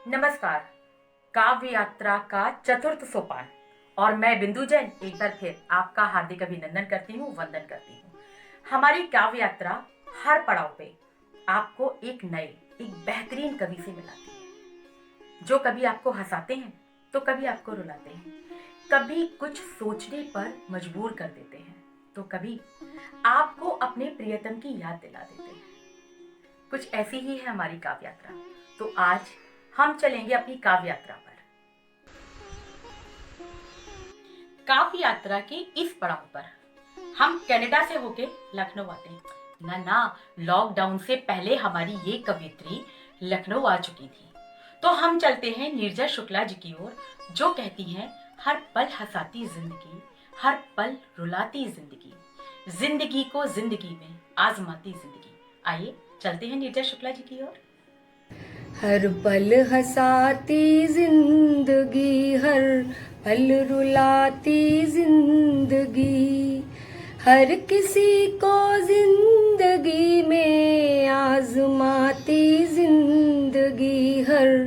नमस्कार। काव्य यात्रा का चतुर्थ सोपान और मैं बिंदु जैन एक बार फिर आपका हार्दिक अभिनंदन करती हूँ, वंदन करती हूँ। हमारी काव्य यात्रा हर पड़ाव पे आपको एक नए, एक बेहतरीन कवि से मिलाती है, जो कभी आपको हंसाते हैं तो कभी आपको रुलाते हैं, कभी कुछ सोचने पर मजबूर कर देते हैं तो कभी आपको अपने प्रियतम की याद दिला देते हैं। कुछ ऐसी ही है हमारी काव्य यात्रा। तो आज हम चलेंगे अपनी काव्य यात्रा पर। काव्य यात्रा के इस पड़ाव पर हम कनाडा से होके लखनऊ आते हैं। ना, लॉकडाउन से पहले हमारी ये कवियत्री लखनऊ आ चुकी थी। तो हम चलते हैं नीरजा शुक्ला जी की ओर, जो कहती हैं हर पल हंसाती जिंदगी, हर पल रुलाती जिंदगी, जिंदगी को जिंदगी में आजमाती जिंदगी। आइए चलते हैं नीरजा शुक्ला जी की ओर। हर पल हंसाती जिंदगी, हर पल रुलाती जिंदगी, हर किसी को जिंदगी में आजमाती जिंदगी, हर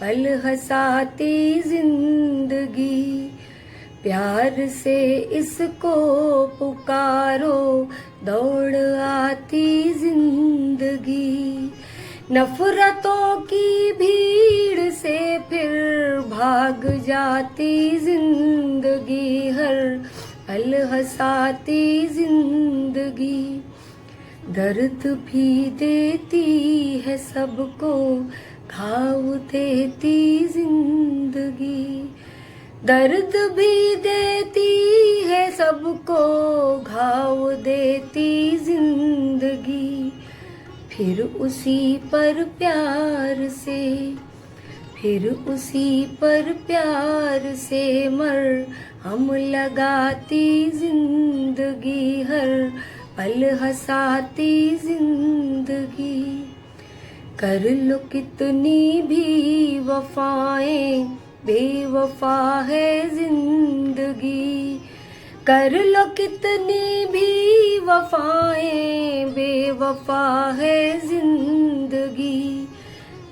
पल हंसाती जिंदगी। प्यार से इसको पुकारो, दौड़ आती जिंदगी। नफरतों की भीड़ से फिर भाग जाती जिंदगी, हर पल हंसाती जिंदगी। दर्द भी देती है सबको, घाव देती जिंदगी। दर्द भी देती है सबको, घाव देती जिंदगी। फिर उसी पर प्यार से, फिर उसी पर प्यार से मर हम लगाती जिंदगी, हर पल हंसाती जिंदगी। कर लो कितनी भी वफाएं, बेवफा है जिंदगी। कर लो कितनी भी वफाएं, बेवफा है जिंदगी।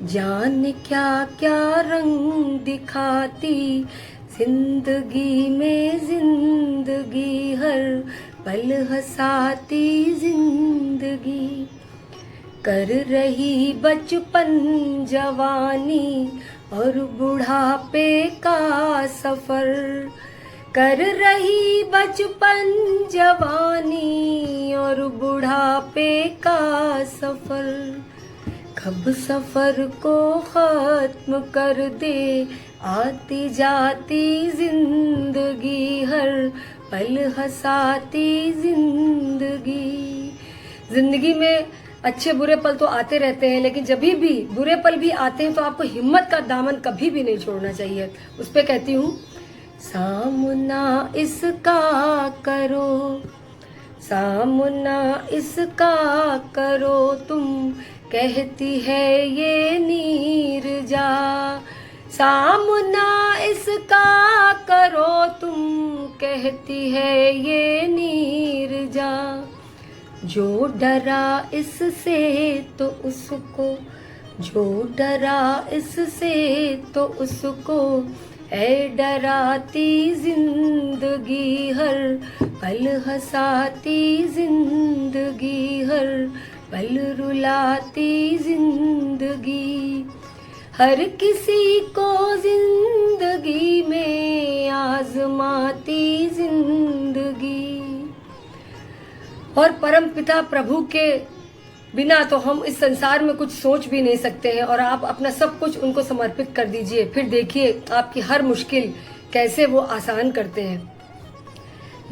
जाने क्या क्या रंग दिखाती जिंदगी में जिंदगी, हर पल हंसाती जिंदगी। कर रही बचपन जवानी और बुढ़ापे का सफर, कर रही बचपन जवानी और बुढ़ापे का सफर। कब सफर को खत्म कर दे आती जाती जिंदगी, हर पल हंसाती जिंदगी। जिंदगी में अच्छे बुरे पल तो आते रहते हैं, लेकिन जब भी बुरे पल भी आते हैं तो आपको हिम्मत का दामन कभी भी नहीं छोड़ना चाहिए। उस पे कहती हूँ, सामना इसका करो, सामना इसका करो तुम, कहती है ये नीरजा। सामना इसका करो तुम, कहती है ये नीरजा। जो डरा इससे तो उसको, जो डरा इससे तो उसको, ऐ डराती जिंदगी, हर पल हंसाती जिंदगी, हर पल रुलाती जिंदगी। हर किसी को जिंदगी में आजमाती जिंदगी। और परम पिता प्रभु के बिना तो हम इस संसार में कुछ सोच भी नहीं सकते हैं, और आप अपना सब कुछ उनको समर्पित कर दीजिए, फिर देखिए आपकी हर मुश्किल कैसे वो आसान करते हैं।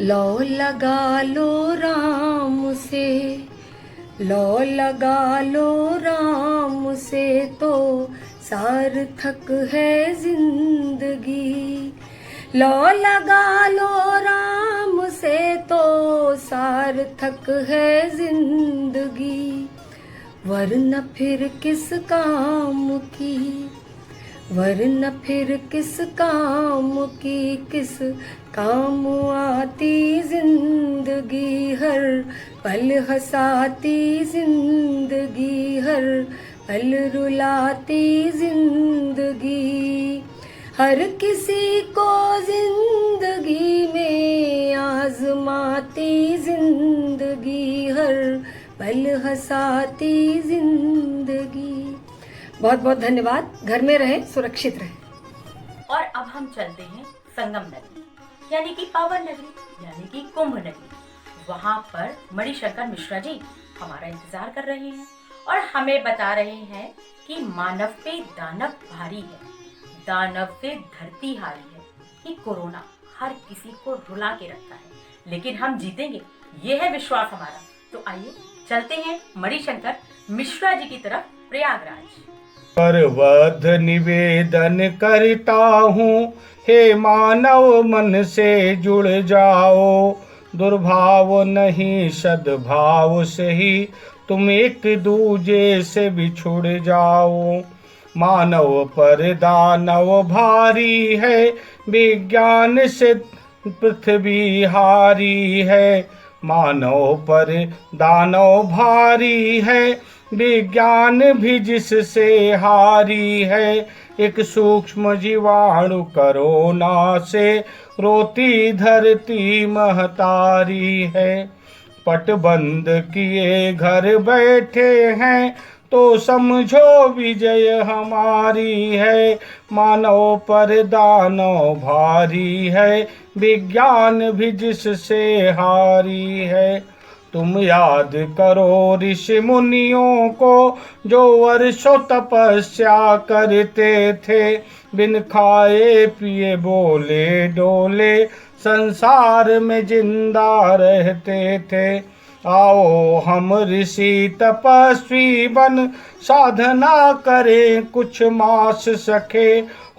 लो लगा लो राम से, लो लगा लो राम से, तो सार्थक है जिंदगी। लो लगा लो राम से, तो सार्थक है जिंदगी। वरना फिर किस काम की, वरना फिर किस काम की, किस काम आती जिंदगी, हर पल हंसाती जिंदगी, हर पल रुलाती जिंदगी, हर किसी को जिंदगी में आजमाती जिंदगी, हर पल हंसाती जिंदगी। बहुत बहुत धन्यवाद। घर में रहें, सुरक्षित रहें। और अब हम चलते हैं संगम नगरी, यानी कि पावन नगरी, यानी कि कुंभ नगरी। वहां पर मणिशंकर मिश्रा जी हमारा इंतजार कर रहे हैं और हमें बता रहे हैं कि मानव पे दानव भारी है, दानव से धरती हारी है, कि कोरोना हर किसी को रुला के रखता है, लेकिन हम जीतेंगे, ये है विश्वास हमारा। तो आइए चलते हैं मणिशंकर मिश्रा जी की तरफ, प्रयागराज। करवध निवेदन करता हूँ, हे मानव मन से जुड़ जाओ, दुर्भाव नहीं सद्भाव से ही तुम एक दूजे से बिछुड़ जाओ। मानव पर दानव भारी है, विज्ञान से पृथ्वी हारी है। मानव पर दानव भारी है, विज्ञान भी जिससे हारी है। एक सूक्ष्म जीवाणु कोरोना से रोती धरती महतारी है। पट बंद किए घर बैठे हैं तो समझो विजय हमारी है। मानव पर दानव भारी है, विज्ञान भी जिससे हारी है। तुम याद करो ऋषि मुनियों को, जो वर्षों तपस्या करते थे, बिन खाए पिए बोले डोले संसार में जिंदा रहते थे। आओ हम ऋषि तपस्वी बन साधना करें, कुछ मास सके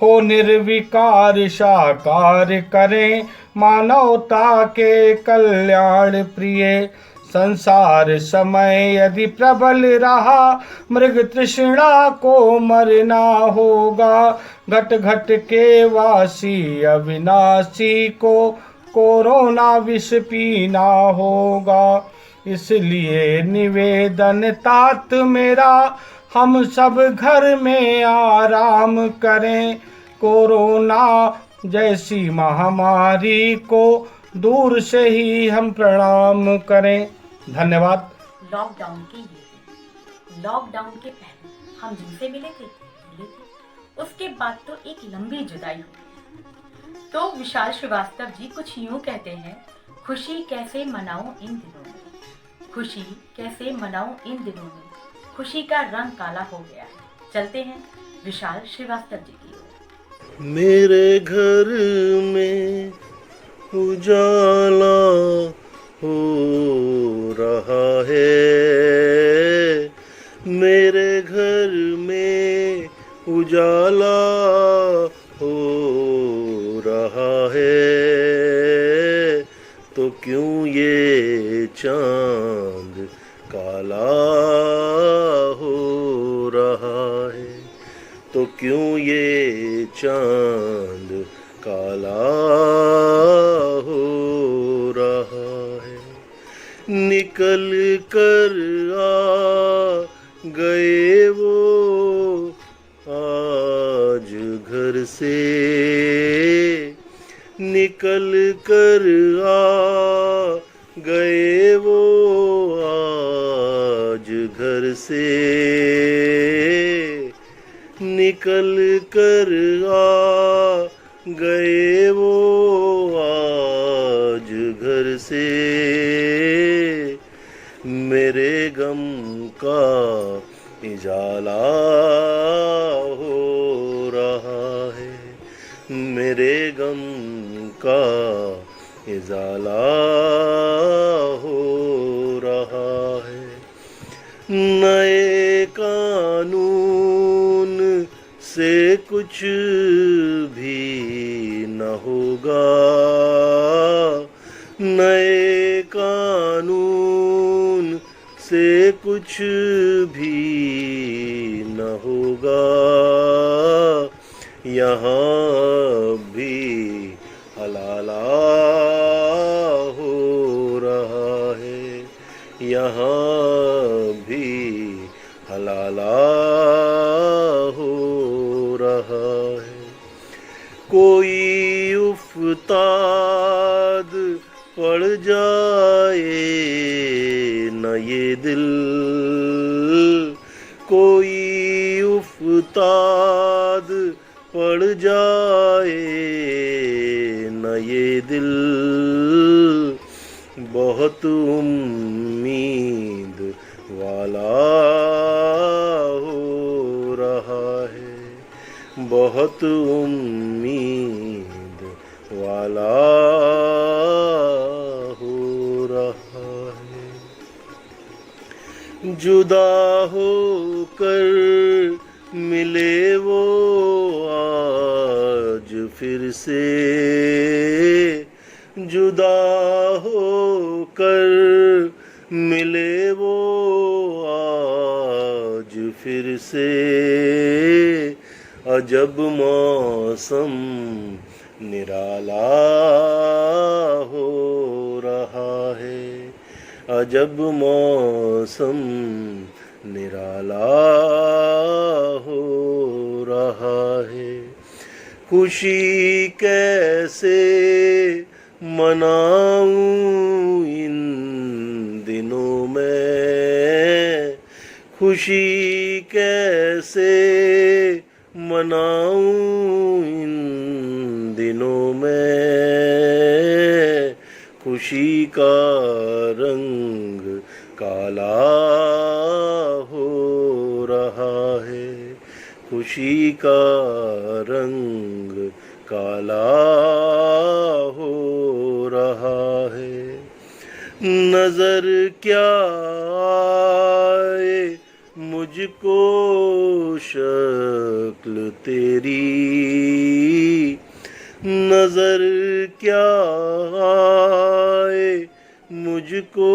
हो निर्विकार साकार करें, मानवता के कल्याण प्रिय। संसार समय यदि प्रबल रहा, मृग तृष्णा को मरना होगा। घट घट के वासी अविनाशी को कोरोना विष पीना होगा। इसलिए निवेदन तात मेरा, हम सब घर में आराम करें। कोरोना जैसी महामारी को दूर से ही हम प्रणाम करें। धन्यवाद। लॉकडाउन के ये दिन, लॉकडाउन के पहले हम जिनसे मिले थे, उसके बाद तो एक लंबी जुदाई हुई। तो विशाल श्रीवास्तव जी कुछ यूं कहते हैं, खुशी कैसे मनाऊं इन दिनों में, खुशी कैसे मनाऊं इन दिनों में, खुशी का रंग काला हो गया है। चलते हैं विशाल श्रीवास्तव जी की ओर। मेरे घर में उजाला हो रहा है, मेरे घर में उजाला हो रहा है, तो क्यों ये चांद काला हो रहा है, तो क्यों ये चांद काला हो रहा है। निकल कर आ गए वो आज घर से, निकल कर आ गए वो आज घर से, निकल कर आ गए वो आज घर से। मेरे गम का इजाला हो रहा है, मेरे गम का इजाला हो रहा है। नए कानून से कुछ भी न होगा, नए कानून से कुछ भी न होगा। यहाँ भी हलाला हो रहा है, यहाँ भी हलाला जाए न ये दिल, कोई उफ्ताद पड़ जाए न ये दिल, बहुत उम्मीद वाला हो रहा है, बहुत उम्मीद वाला हो रहा है। जुदा होकर मिले वो आज फिर से, जुदा होकर मिले वो आज फिर से, अजब मौसम निराला हो रहा है, अजब मौसम निराला हो रहा है। खुशी कैसे मनाऊं इन दिनों में, खुशी कैसे मनाऊं इन दिनों में, खुशी का रंग काला हो रहा है, खुशी का रंग काला हो रहा है। नजर क्या आए मुझको शक्ल तेरी, नजर क्या आए मुझको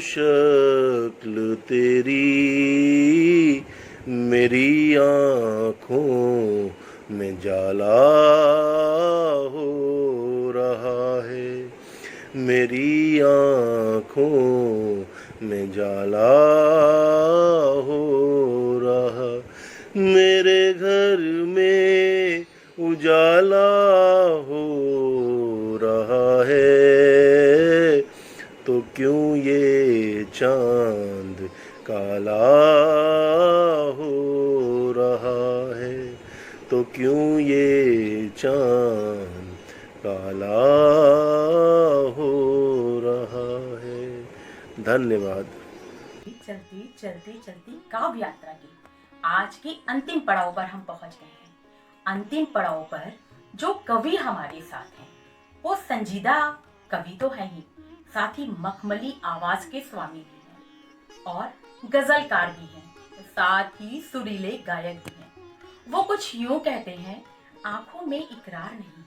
शक्ल तेरी, मेरी आँखों में जाला हो रहा है, मेरी आँखों में जाला हो रहा, मेरे घर में उजाला हो रहा है, तो क्यों ये चांद काला हो रहा है, तो क्यों ये चांद काला हो रहा है। धन्यवाद। चलती चलती चलती काव्य यात्रा की आज के अंतिम पड़ाव पर हम पहुंच गए हैं। अंतिम पड़ाव पर जो कवि हमारे साथ हैं वो संजीदा कवि तो है ही, साथ ही मखमली आवाज के स्वामी भी हैं और गजलकार भी हैं, साथ ही सुरीले गायक भी हैं। वो कुछ यूं कहते हैं, आंखों में इकरार नहीं है,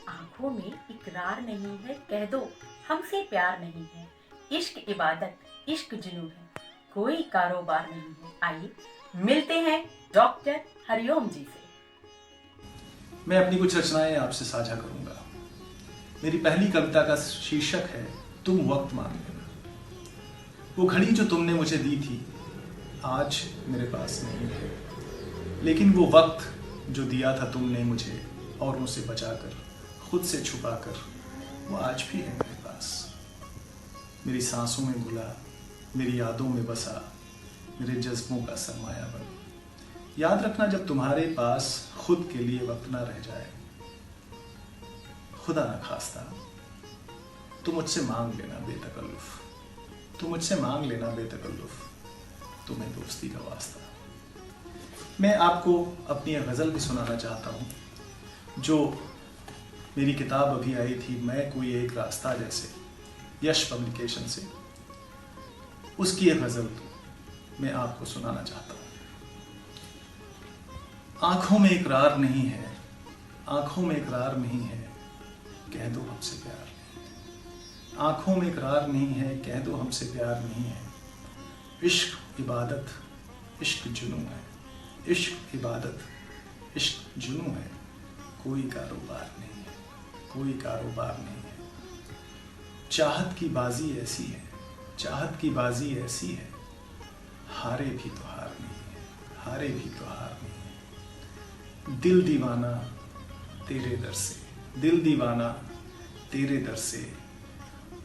आंखों में इकरार नहीं है, कह दो हमसे प्यार नहीं है, इश्क इबादत इश्क जुनून है, कोई कारोबार नहीं है। आइए मिलते हैं डॉक्टर हरिओम जी से। मैं अपनी कुछ रचनाएं आपसे साझा करूंगा। मेरी पहली कविता का शीर्षक है तुम वक्त मान लेना। वो घड़ी जो तुमने मुझे दी थी आज मेरे पास नहीं है, लेकिन वो वक्त जो दिया था तुमने मुझे औरों से बचाकर, खुद से छुपाकर, वो आज भी है मेरे पास। मेरी सांसों में घुला, मेरी यादों में बसा, मेरे जज्बों का सरमाया बन। याद रखना जब तुम्हारे पास खुद के लिए वक्त ना रह जाए, खुदा ना खास्ता, तो मुझसे मांग लेना बेतकल्लुफ, तो मुझसे मांग लेना बेतकल्लुफ, तुम्हें दोस्ती का वास्ता। मैं आपको अपनी एक गज़ल भी सुनाना चाहता हूँ जो मेरी किताब अभी आई थी, मैं कोई एक रास्ता जैसे, यश पब्लिकेशन से। उसकी एक गज़ल मैं आपको सुनाना चाहता हूँ। आंखों में इकरार नहीं है, आंखों में इकरार नहीं है, कह दो हमसे प्यार नहीं। आंखों में इकरार नहीं है, कह दो हमसे प्यार नहीं है। इश्क इबादत इश्क जुनू है, इश्क इबादत इश्क जुनू है, कोई कारोबार नहीं है, कोई कारोबार नहीं है। चाहत की बाजी ऐसी है, चाहत की बाजी ऐसी है, हारे भी तो हार नहीं है, हारे भी तो हार नहीं है। दिल दीवाना तेरे दर से, दिल दीवाना तेरे दर से,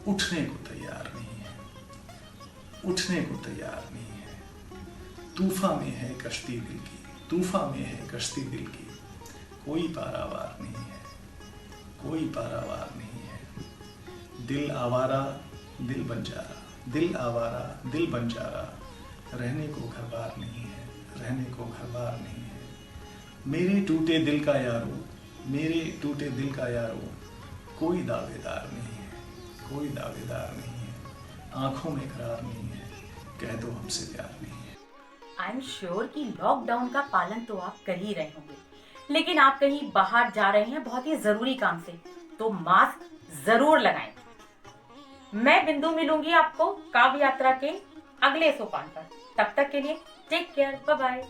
उठने को तैयार नहीं है, उठने को तैयार नहीं है। तूफा में है कश्ती दिल की, तूफा में है कश्ती दिल की, कोई पारावार नहीं है, कोई पारावार नहीं है। दिल आवारा दिल बंजारा, दिल आवारा दिल बंजारा, रहने को घर बार नहीं है, रहने को घर बार नहीं है। मेरे टूटे दिल का यारो, मेरे टूटे दिल का यारो, कोई दावेदार नहीं है, कोई दावेदार नहीं है। आंखों में करार नहीं है, कह दो हमसे प्यार नहीं है। आई एम श्योर कि लॉकडाउन का पालन तो आप कर ही रहे होंगे, लेकिन आप कहीं बाहर जा रहे हैं बहुत ही जरूरी काम से, तो मास्क जरूर लगाएं। मैं बिंदु मिलूंगी आपको काव्य यात्रा के अगले सोपान पर। तब तक के लिए टेक केयर, बाय बाय।